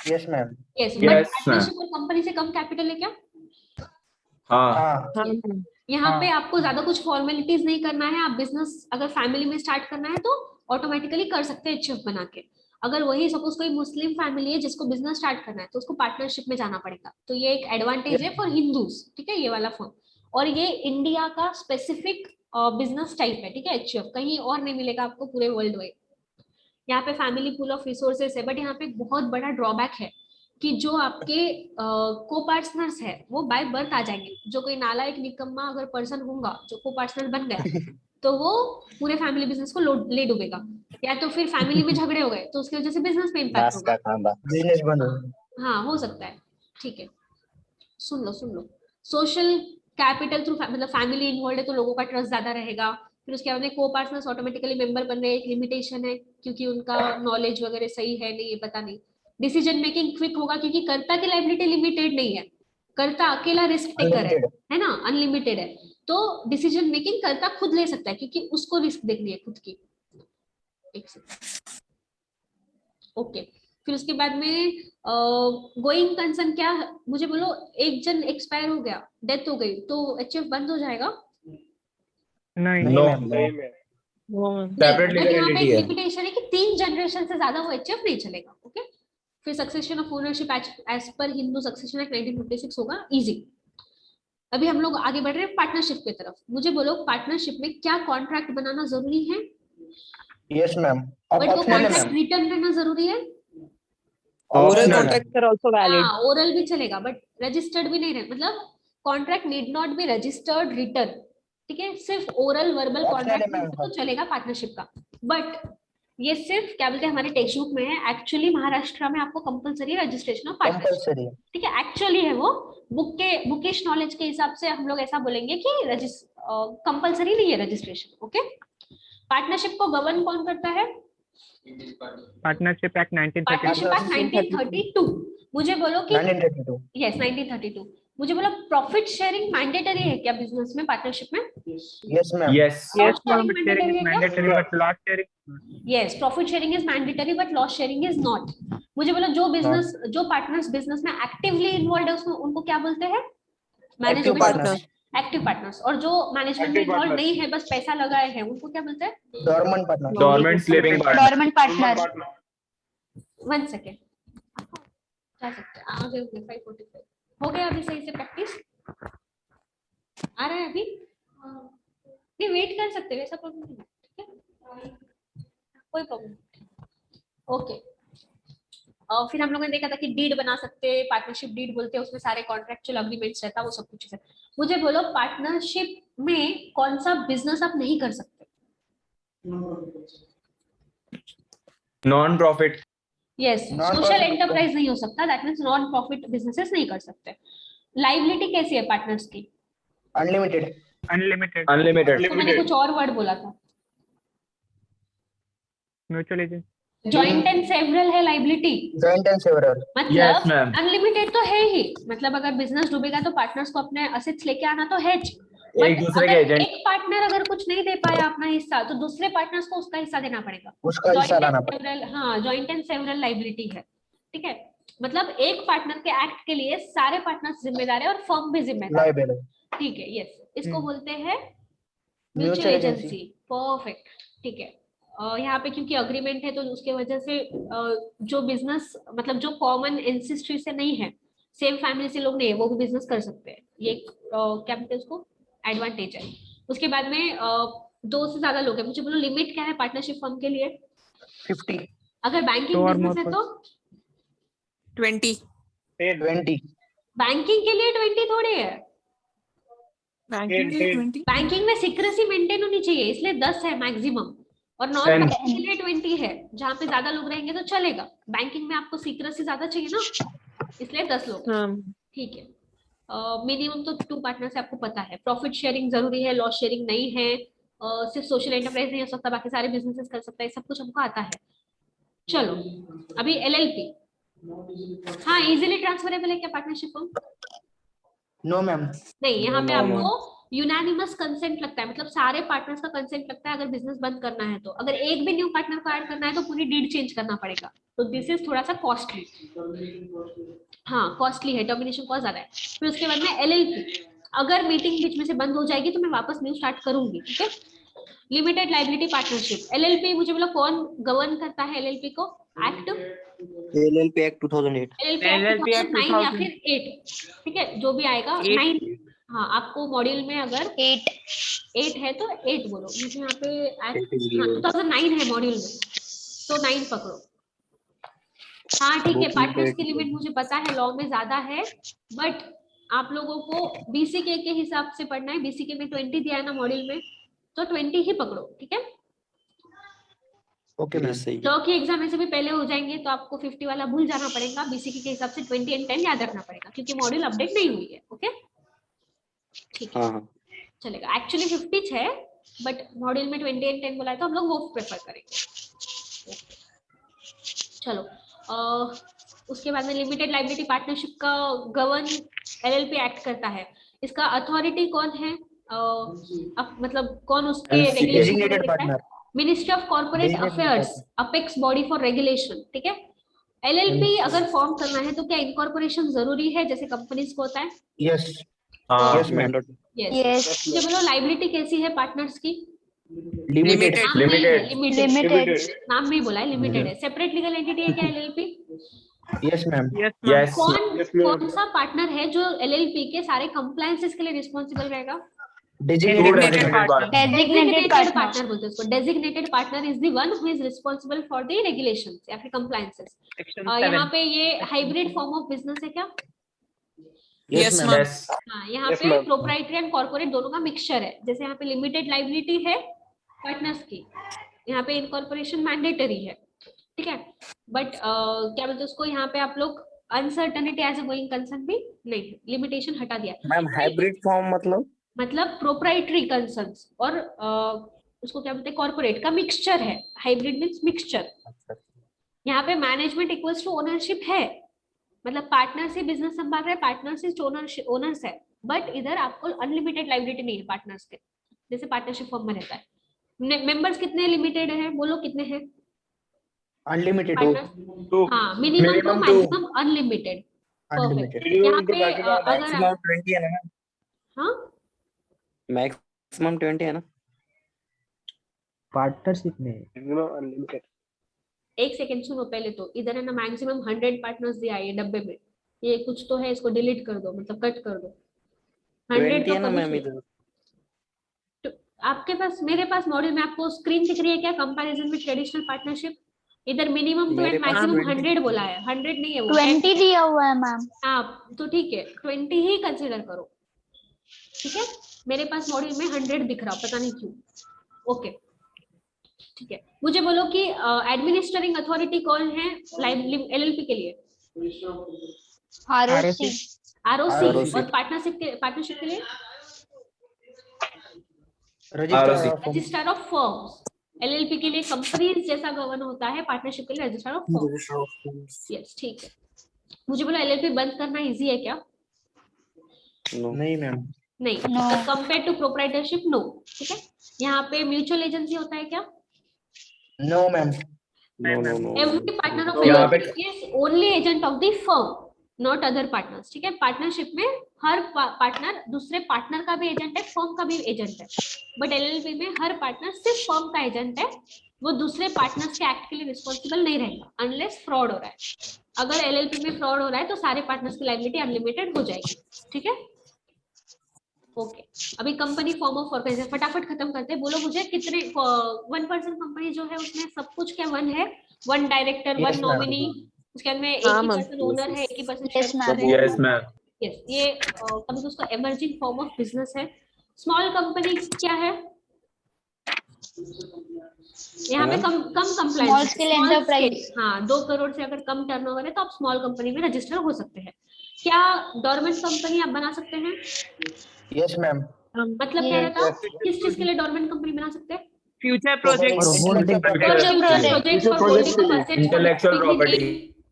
Yes, ma'am. Yes, but Yes, partnership और कंपनी से कम कैपिटल है क्या? हाँ हाँ. हाँ यहाँ हाँ। पे आपको ज्यादा कुछ फॉर्मेलिटीज नहीं करना है। आप बिजनेस अगर फैमिली में स्टार्ट करना है तो ऑटोमेटिकली कर सकते हैं एचयूएफ बना के। अगर वही सपोज कोई मुस्लिम फैमिली है जिसको बिजनेस स्टार्ट करना है तो उसको पार्टनरशिप में जाना पड़ेगा। तो ये एक एडवांटेज है फॉर हिंदूज, ठीक है, ये वाला फॉर्म। और ये इंडिया का स्पेसिफिक बिजनेस टाइप है, ठीक है? एचयूएफ कहीं और नहीं मिलेगा आपको पूरे वर्ल्ड वाइड। यहाँ पे फैमिली पूल ऑफ रिसोर्सेस है, बट यहाँ पे एक बहुत बड़ा ड्रॉबैक है कि जो आपके को पार्टनर्स है वो बाय बर्थ आ जाएंगे। जो कोई नालायक निकम्मा अगर पर्सन होगा जो को पार्टनर बन गया तो वो पूरे फैमिली बिजनेस को ले डूबेगा, या तो फिर फैमिली में झगड़े हो गए तो उसकी वजह से बिजनेस में इम्पैक्ट नाश होगा। का खांबा। बिजनेस बंद हो. हाँ हो सकता है, ठीक है। सुन लो, सोशल कैपिटल थ्रू मतलब फैमिली इन्वॉल्व है तो लोगों का ट्रस्ट ज्यादा रहेगा। फिर उसके बाद को पार्टनर्स ऑटोमेटिकली मेंबर बन रहे हैं, एक लिमिटेशन है क्योंकि उनका नॉलेज वगैरह सही है नहीं, ये पता नहीं। डिसीजन मेकिंग क्विक होगा क्योंकि कर्ता की लाइबिलिटी लिमिटेड नहीं है, कर्ता अकेला रिस्क टेकर है ना, अनलिमिटेड है। तो डिसीजन मेकिंग कर्ता खुद ले सकता है क्योंकि उसको रिस्क देखनी है खुद की। ओके, फिर उसके बाद में गोइंग कंसर्न क्या, मुझे बोलो एक जन एक्सपायर हो गया, डेथ हो गई, तो HF बंद हो जाएगा? नहीं नो सेपरेट बट लीगल यहाँ पे एंटिटी एक है। लिमिटेशन है कि 3 जनरेशन से ज्यादा वो HF नहीं चलेगा। ओके, फिर succession of ownership as per Hindu succession act 1956 होगा, इजी। अभी हम लोग आगे बढ़ रहे हैं पार्टनरशिप की तरफ। मुझे बोलो पार्टनरशिप में क्या कॉन्ट्रैक्ट बनाना जरूरी है? Yes, ma'am. बट वो Optional है, कॉन्ट्रैक्ट ma'am. रिटर्न रहना जरूरी है? Oral Optional है। contracts are also valid. हाँ, ओरल भी चलेगा बट रजिस्टर्ड भी नहीं रहे, मतलब contract need not be registered return. ठीक है, सिर्फ ओरल वर्बल Optional है, कॉन्ट्रैक्ट ma'am. तो चलेगा पार्टनरशिप का। बट ये सिर्फ क्या बोलते हैं हमारे टेक्स्ट बुक में है, एक्चुअली महाराष्ट्र में आपको compulsory registration of partnership. Compulsory. ठीक है, एक्चुअली है वो, बुकिश नॉलेज के हिसाब से हम लोग ऐसा बोलेंगे कि कंपलसरी नहीं है रजिस्ट्रेशन। ओके, पार्टनरशिप को गवर्न कौन करता है? Partnership act 1932। Partnership act 1932। मुझे बोलो कि 1932. यस 1932। मुझे बोलो प्रॉफिट शेयरिंग मैंडेटरी है क्या बिजनेस में, पार्टनरशिप में? Yes, ma'am. Yes Yes, sharing profit sharing is mandatory mandatory, है but loss sharing. Yes, profit sharing is mandatory but loss sharing is not. मुझे बोलो जो बिजनेस, जो पार्टनर्स बिजनेस में एक्टिवली इन्वॉल्व है उसमें उनको क्या बोलते हैं? Active management partners. Active partners. और जो मैनेजमेंट में इन्वॉल्व नहीं है, बस पैसा लगाए हैं, उनको क्या बोलते हैं? Dormant partners. Government sleeping partner. Dormant partner. 1 second, जा सकते हैं आगे। 5:45 हो गया अभी सही से प्रैक्टिस आ रहा है अभी? नहीं, वेट कर सकते हैं, ऐसा प्रॉब्लम नहीं है। ठीक है, कोई प्रॉब्लम। ओके, और फिर हम लोगों ने देखा था कि डीड बना सकते हैं, पार्टनरशिप डीड बोलते हैं, उसमें सारे कॉन्ट्रेक्चुअल अग्रीमेंट्स रहता है, वो सब कुछ है। मुझे बोलो पार्टनरशिप में कौन सा बिजनेस आप नहीं कर सकते? Non profit. Yes, Non-profit social enterprise नहीं हो सकता, that means non profit businesses नहीं कर सकते। लाइबिलिटी कैसी है पार्टनर्स की? Unlimited. Unlimited. अनलिमिटेड। तो मैंने कुछ और वर्ड बोला था, Mutual agent. Joint and several है liability. Joint and several. Yes, मतलब ma'am. अनलिमिटेड तो है ही, मतलब अगर बिजनेस डूबेगा तो पार्टनर्स को अपने असेट्स लेके आना तो है। एक दूसरे के एजेंट। एक पार्टनर अगर कुछ नहीं दे पाया अपना हिस्सा, तो दूसरे पार्टनर्स को उसका हिस्सा देना पड़ेगा। उसका हिस्सा लाना पड़ेगा. हाँ, जॉइंट एंड सेवरल लाइबिलिटी है। ठीक है, मतलब एक पार्टनर के एक्ट के लिए सारे पार्टनर्स जिम्मेदार है और फर्म भी जिम्मेदार है। Liable. ठीक है, यस, इसको बोलते हैं Mutual mutual agency. Agency. Perfect. ठीक है, यहाँ पे क्योंकि अग्रीमेंट है तो उसके वजह से जो बिजनेस, मतलब जो कॉमन एंसेस्ट्री से नहीं है, सेम फैमिली से लोग नहीं है, वो भी बिजनेस कर सकते हैं। ये क्या बोलते हैं उसको, एडवांटेज है। उसके बाद में 2 से ज्यादा लोग हैं। मुझे बोलो लिमिट क्या है पार्टनरशिप फर्म के लिए? 50. अगर बैंकिंग Two or बिजनेस है more तो 20. 20. बैंकिंग के लिए 20 थोड़ी है। Banking के लिए 20. बैंकिंग में सीक्रेसी मेंटेन होनी चाहिए, इसलिए 10 है मैक्सिमम। और नॉन Ten. बैंकिंग के लिए 20 है, जहाँ पे ज्यादा लोग रहेंगे तो चलेगा। बैंकिंग में आपको सीक्रेसी ज्यादा चाहिए ना, इसलिए 10 लोग। ठीक है, मिनिमम तो 2 पार्टनर्स आपको पता है। प्रॉफिट शेयरिंग जरूरी है, लॉस शेयरिंग नहीं है। सिर्फ सोशल एंटरप्राइज नहीं हो सकता, बाकी सारे बिजनेसेस कर सकता है, सब कुछ हमको आता है। चलो अभी LLP, हाँ इजीली ट्रांसफरेबल है क्या पार्टनरशिप फर्म? No, ma'am. नहीं, यहाँ पे No, आपको यूनानिमस कंसेंट लगता है, मतलब सारे पार्टनर्स का कंसेंट लगता है अगर बिजनेस बंद करना है तो। अगर एक भी न्यू पार्टनर को ऐड करना है तो पूरी डीड चेंज करना पड़ेगा, तो दिस इज थोड़ा सा कॉस्टली। हाँ, कॉस्टली है, टर्मिनेशन कॉस्ट ज्यादा है। फिर उसके बाद में LLP, अगर मीटिंग बीच में से बंद हो जाएगी तो मैं वापस न्यू स्टार्ट करूंगी। ठीक है, लिमिटेड लाइबिलिटी पार्टनरशिप। LLP मुझे बोलो कौन गवर्न करता है LLP को? Act LLP Act 2008. LLP Act 2009 या फिर 8। ठीक है, जो भी आएगा 9। हाँ, आपको मॉड्यूल में अगर 8 है तो 8 बोलो। मुझे यहाँ पे एक्ट 2009 है मॉड्यूल में, तो 9 पकड़ो। हाँ ठीक है, पार्टनर्स की लिमिट मुझे पता है लॉ में ज्यादा है, बट आप लोगों को BCK के हिसाब से पढ़ना है। BCK में 20 दिया है ना मॉड्यूल में, तो 20 ही पकड़ो। ठीक है, Okay, ma'am. लॉ की एग्जाम में से भी पहले हो जाएंगे तो आपको 50 वाला भूल जाना पड़ेगा। BCK के हिसाब से 20 और 10 याद रखना पड़ेगा, क्योंकि मॉड्यूल अपडेट नहीं हुई है। ओके, ठीक है, चलेगा। एक्चुअली 50 है, बट मॉड्यूल में 20 और 10 बोला है तो हम लोग वो प्रेफर करेंगे। चलो, उसके बाद में लिमिटेड लाइबिलिटी पार्टनरशिप का गवर्न LLP एक्ट करता है। इसका अथॉरिटी कौन है? मतलब कौन उसके Designated partner. Ministry of corporate Designated affairs, apex body for regulation. ठीक है, एलएलपी अगर फॉर्म करना है तो क्या इनकॉर्पोरेशन जरूरी है जैसे कंपनीज को होता है? Yes. हाँ Yes, ma'am. यस। मुझे बोलो लाइबिलिटी कैसी है पार्टनर्स की? Limited. नाम नहीं है, Limited. लिमिटेड। नाम नहीं बोला है, लिमिटेड है। सेपरेट लीगल एंटिटी है क्या LLP? Yes, ma'am. Yes, ma'am. Yes. कौन सा पार्टनर है जो एलएलपी के सारे कंप्लायंसेस के लिए रिस्पॉन्सिबल रहेगा? Two Designated. designated partners. Designated partner बोलते हैं उसको। Designated partner is the one who is responsible for the regulations या फिर कंप्लायंसेस। Section यहाँ 7. पे ये हाइब्रिड फॉर्म ऑफ बिजनेस है क्या? Yes, ma'am. Yes. हाँ, यहाँ पे प्रोप्राइटरी एंड कॉर्पोरेट दोनों का मिक्सचर है। जैसे यहाँ पे लिमिटेड लाइबिलिटी है पार्टनर्स की, यहाँ पे इनकॉर्पोरेशन मैंडेटरी है, ठीक है। बट क्या बोलते हैं उसको, यहाँ पे आप लोग uncertainty as a going concern भी नहीं है, लिमिटेशन हटा दिया। मैम हाइब्रिड फॉर्म मतलब प्रोप्राइटरी कंसर्न्स और उसको क्या बोलते हैं कॉर्पोरेट का मिक्सचर है। Hybrid means mixture. यहाँ पे मैनेजमेंट इक्वल्स टू ओनरशिप है, मतलब पार्टनर से बिजनेस संभाल रहे हैं, पार्टनर से ओनर्स है, बट इधर आपको अनलिमिटेड लाइबिलिटी नहीं है पार्टनर्स के, जैसे पार्टनरशिप फॉर्म में रहता है। मेंबर्स कितने लिमिटेड है, बोलो कितने हैं? Unlimited. पार्टनर्स हाँ, minimum two maximum unlimited. Unlimited. यहाँ पे अगर मैक्सिमम 20 है ना? हाँ मैक्सिमम 20 है ना? पार्टनरशिप में एक सेकंड सुनो पहले, तो इधर है ना मैक्सिमम 100 पार्टनर्स दिया है ये डब्बे में, ये कुछ तो है, इसको डिलीट कर दो, मतलब कट कर दो। 100 20 है ना तो मैम इधर? आपके पास, मेरे पास मॉड्यूल में आपको स्क्रीन दिख रही है क्या? Comparison with traditional partnership. इधर मिनिमम टू मेरे एंड पास मैक्सिमम 20 100 बोला है, 100 नहीं है वो 20 दिया हुआ है मैम। हाँ तो ठीक है, 20 ही कंसीडर करो, ठीक है। मेरे पास मॉड्यूल में 100 दिख रहा, पता नहीं क्यों। ओके ठीक है, मुझे बोलो कि एडमिनिस्ट्रेटिंग अथॉरिटी कौन है एलएलपी के लिए? आरओसी। आरओसी। और पार्टनरशिप के लिए रजिस्ट्रार ऑफ फर्म्स। एलएलपी के लिए कंपनीज जैसा गवर्न होता है, पार्टनरशिप के लिए रजिस्ट्रार ऑफ फर्म्स। यस ठीक है। मुझे बोलो एलएलपी बंद करना इजी है क्या? नहीं मैम। नहीं, कंपेयर टू प्रोप्राइटरशिप नो, ठीक है। यहाँ पे म्यूचुअल एजेंसी होता है क्या? No ma'am. No Every partner of यहाँ पे- LLP is only agent of the firm, not other partners, ठीक है। पार्टनरशिप में हर पार्टनर दूसरे पार्टनर का भी एजेंट है, फर्म का भी एजेंट है, बट एलएलपी में हर पार्टनर सिर्फ फर्म का एजेंट है, वो दूसरे पार्टनर्स के एक्ट के लिए रिस्पॉन्सिबल नहीं रहेगा अनलेस फ्रॉड हो रहा है। अगर एलएलपी में फ्रॉड हो रहा है तो सारे पार्टनर्स की लायबिलिटी अनलिमिटेड हो जाएगी, ठीक है। ओके अभी कंपनी फॉर्म ऑफ ऑर्गेनाइजेशन फटाफट खत्म करते हैं। बोलो मुझे कितने 1% कंपनी जो है उसमें सब कुछ क्या वन है? 1 डायरेक्टर, 1 Yes, ma'am. नॉमिनी, उसके अंदर में 1% ओनर है, 1% Yes, ma'am. Share Yes, ma'am. Yes. ये कभी तो उसका इमर्जिंग फॉर्म ऑफ बिजनेस है। स्मॉल कंपनी क्या है? यहाँ पे कम कंप्लायंस, Small scale enterprise. हाँ 2 करोड़ से अगर कम टर्नओवर है तो आप स्मॉल कंपनी में रजिस्टर हो सकते हैं। क्या डोरमेंट कंपनी आप बना सकते हैं? Yes ma'am. मतलब क्या रहता है? किस चीज के लिए डोरमेंट कंपनी बना सकते हैं? Future projects. Intellectual property.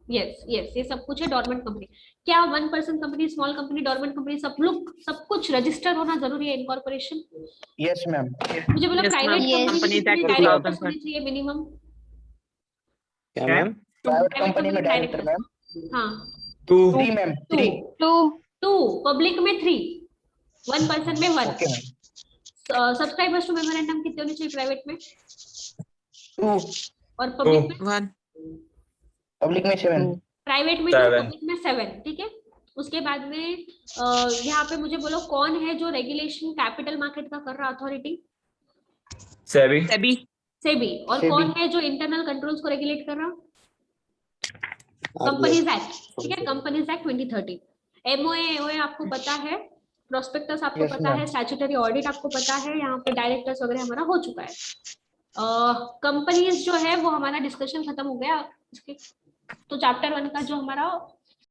यस यस, ये सब कुछ है डोरमेंट कंपनी। क्या 1% company, small company, dormant company सब कुछ रजिस्टर होना जरूरी है इनकॉर्पोरेशन? Yes ma'am. मुझे बोला Yes, private ma'am. Companies Act company 2000 होनी चाहिए मिनिमम। क्या मैम? Private company में director ma'am. हाँ 3 ma'am. 3. 2, पब्लिक में 3, 1% में 1। Okay ma'am. Subscribers to memorandum कितने होने चाहिए प्राइवेट में? 2. और पब्लिक में? 1 Public में 7. प्राइवेट में 2, पब्लिक में 7, ठीक है। उसके बाद में यहाँ पे मुझे बोलो कौन है जो रेगुलेशन कैपिटल मार्केट का कर रहा अथॉरिटी? SEBI. सेबी। और SEBI. कौन है जो इंटरनल कंट्रोल्स को रेगुलेट कर रहा? कंपनीज एक्ट, ठीक है, कंपनीज एक्ट 2013। एमओए आपको पता है, प्रोस्पेक्टस आपको Yes, पता ma'am. है, स्टैट्यूटरी ऑडिट आपको पता है, यहाँ पे डायरेक्टर्स वगैरह हमारा हो चुका है। कंपनीज जो है वो हमारा डिस्कशन खत्म हो गया इसके, तो चैप्टर 1 का जो हमारा